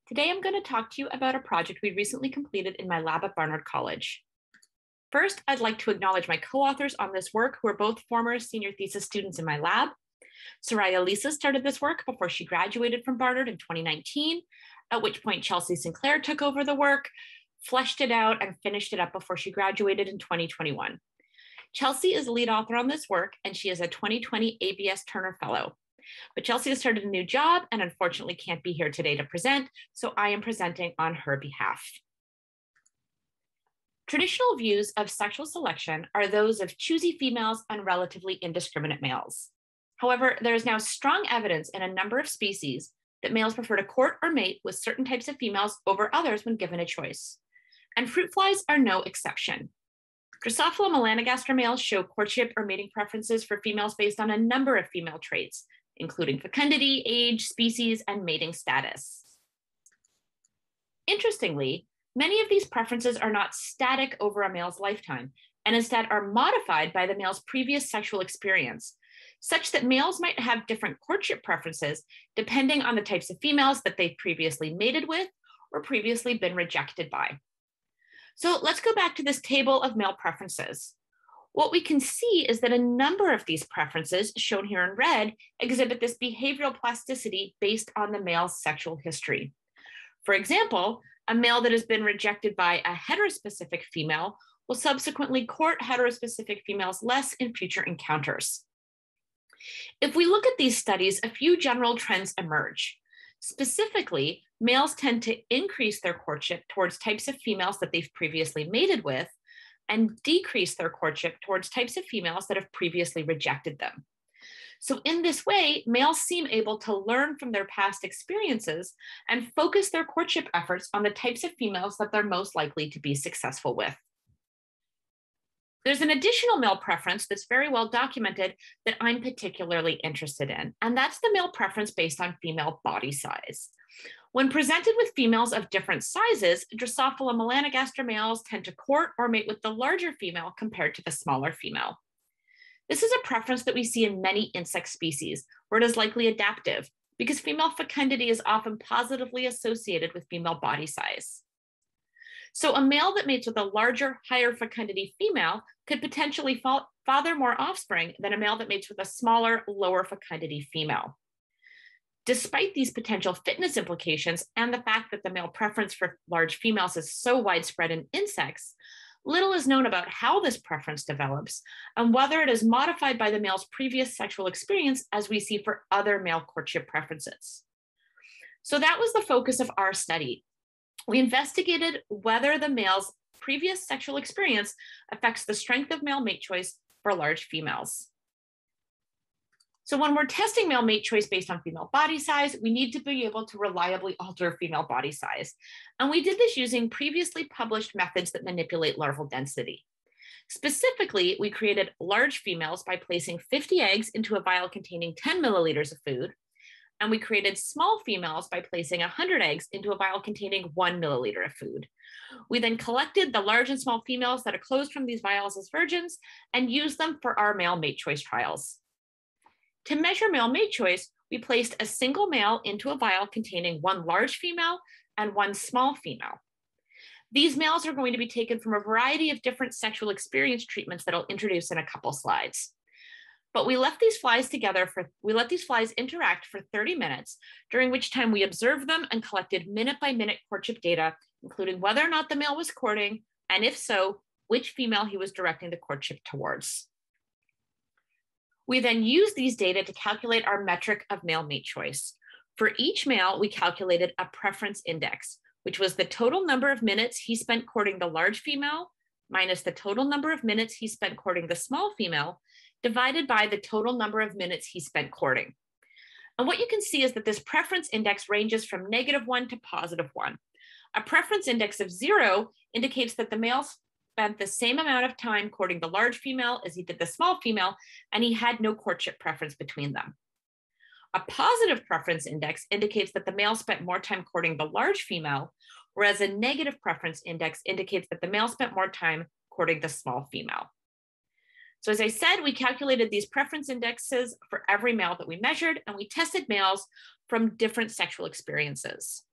Today, I'm going to talk to you about a project we recently completed in my lab at Barnard College. First, I'd like to acknowledge my co-authors on this work, who are both former senior thesis students in my lab. Soraya Lisa started this work before she graduated from Barnard in 2019, at which point Chelsea Sinclair took over the work, fleshed it out, and finished it up before she graduated in 2021. Chelsea is lead author on this work, and she is a 2020 ABS Turner Fellow. But Chelsea has started a new job and unfortunately can't be here today to present, so I am presenting on her behalf. Traditional views of sexual selection are those of choosy females and relatively indiscriminate males. However, there is now strong evidence in a number of species that males prefer to court or mate with certain types of females over others when given a choice. And fruit flies are no exception. Drosophila melanogaster males show courtship or mating preferences for females based on a number of female traits, including fecundity, age, species, and mating status. Interestingly, many of these preferences are not static over a male's lifetime, and instead are modified by the male's previous sexual experience, such that males might have different courtship preferences depending on the types of females that they've previously mated with or previously been rejected by. So let's go back to this table of male preferences. What we can see is that a number of these preferences, shown here in red, exhibit this behavioral plasticity based on the male's sexual history. For example, a male that has been rejected by a heterospecific female will subsequently court heterospecific females less in future encounters. If we look at these studies, a few general trends emerge. Specifically, males tend to increase their courtship towards types of females that they've previously mated with, and decrease their courtship towards types of females that have previously rejected them. So in this way, males seem able to learn from their past experiences and focus their courtship efforts on the types of females that they're most likely to be successful with. There's an additional male preference that's very well documented that I'm particularly interested in, and that's the male preference based on female body size. When presented with females of different sizes, Drosophila melanogaster males tend to court or mate with the larger female compared to the smaller female. This is a preference that we see in many insect species, where it is likely adaptive, because female fecundity is often positively associated with female body size. So a male that mates with a larger, higher fecundity female could potentially father more offspring than a male that mates with a smaller, lower fecundity female. Despite these potential fitness implications and the fact that the male preference for large females is so widespread in insects, little is known about how this preference develops and whether it is modified by the male's previous sexual experience, as we see for other male courtship preferences. So that was the focus of our study. We investigated whether the male's previous sexual experience affects the strength of male mate choice for large females. So when we're testing male mate choice based on female body size, we need to be able to reliably alter female body size. And we did this using previously published methods that manipulate larval density. Specifically, we created large females by placing 50 eggs into a vial containing 10 milliliters of food. And we created small females by placing 100 eggs into a vial containing 1 milliliter of food. We then collected the large and small females that are closed from these vials as virgins and used them for our male mate choice trials. To measure male mate choice, we placed a single male into a vial containing 1 large female and 1 small female. These males are going to be taken from a variety of different sexual experience treatments that I'll introduce in a couple slides. But we let these flies interact for 30 minutes, during which time we observed them and collected minute-by-minute courtship data, including whether or not the male was courting, and if so, which female he was directing the courtship towards. We then used these data to calculate our metric of male mate choice. For each male, we calculated a preference index, which was the total number of minutes he spent courting the large female minus the total number of minutes he spent courting the small female, divided by the total number of minutes he spent courting. And what you can see is that this preference index ranges from -1 to +1. A preference index of 0 indicates that the male spent the same amount of time courting the large female as he did the small female, and he had no courtship preference between them. A positive preference index indicates that the male spent more time courting the large female, whereas a negative preference index indicates that the male spent more time courting the small female. So as I said, we calculated these preference indexes for every male that we measured, and we tested males from different sexual experiences.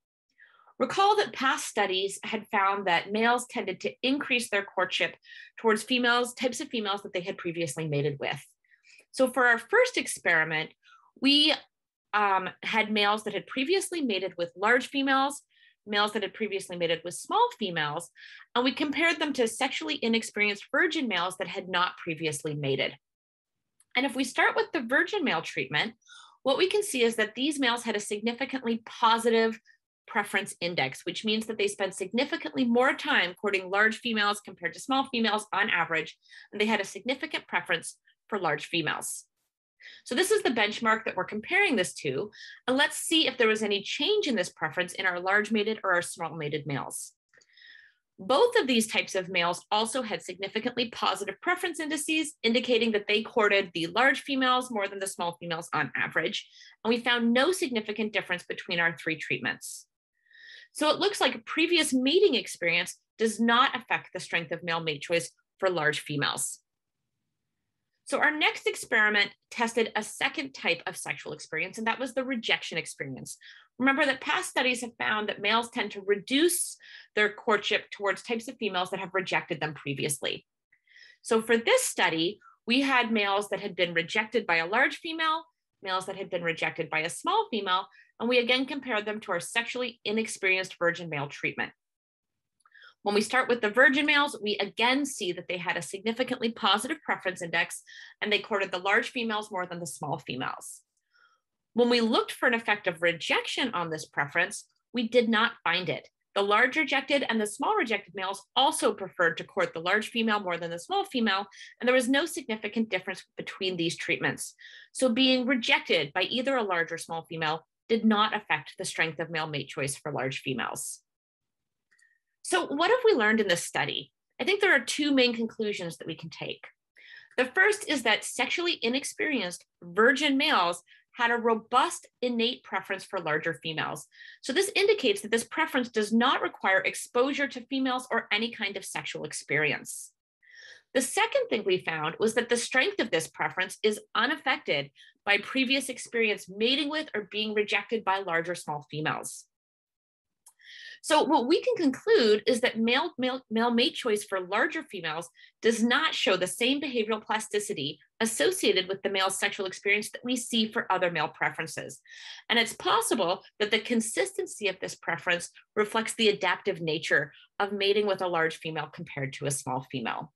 Recall that past studies had found that males tended to increase their courtship towards types of females that they had previously mated with. So for our first experiment, we had males that had previously mated with large females, males that had previously mated with small females, and we compared them to sexually inexperienced virgin males that had not previously mated. And if we start with the virgin male treatment, what we can see is that these males had a significantly positive preference index, which means that they spent significantly more time courting large females compared to small females on average, and they had a significant preference for large females. So this is the benchmark that we're comparing this to, and let's see if there was any change in this preference in our large mated or our small mated males. Both of these types of males also had significantly positive preference indices, indicating that they courted the large females more than the small females on average, and we found no significant difference between our three treatments. So it looks like a previous mating experience does not affect the strength of male mate choice for large females. So our next experiment tested a second type of sexual experience, and that was the rejection experience. Remember that past studies have found that males tend to reduce their courtship towards types of females that have rejected them previously. So for this study, we had males that had been rejected by a large female, males that had been rejected by a small female, and we again compared them to our sexually inexperienced virgin male treatment. When we start with the virgin males, we again see that they had a significantly positive preference index, and they courted the large females more than the small females. When we looked for an effect of rejection on this preference, we did not find it. The large rejected and the small rejected males also preferred to court the large female more than the small female, and there was no significant difference between these treatments. So being rejected by either a large or small female did not affect the strength of male mate choice for large females. So what have we learned in this study? I think there are two main conclusions that we can take. The first is that sexually inexperienced virgin males had a robust innate preference for larger females. So this indicates that this preference does not require exposure to females or any kind of sexual experience. The second thing we found was that the strength of this preference is unaffected by previous experience mating with or being rejected by large or small females. So what we can conclude is that male mate choice for larger females does not show the same behavioral plasticity associated with the male's sexual experience that we see for other male preferences. And it's possible that the consistency of this preference reflects the adaptive nature of mating with a large female compared to a small female.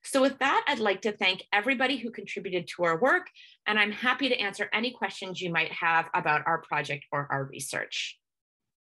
So with that, I'd like to thank everybody who contributed to our work, and I'm happy to answer any questions you might have about our project or our research.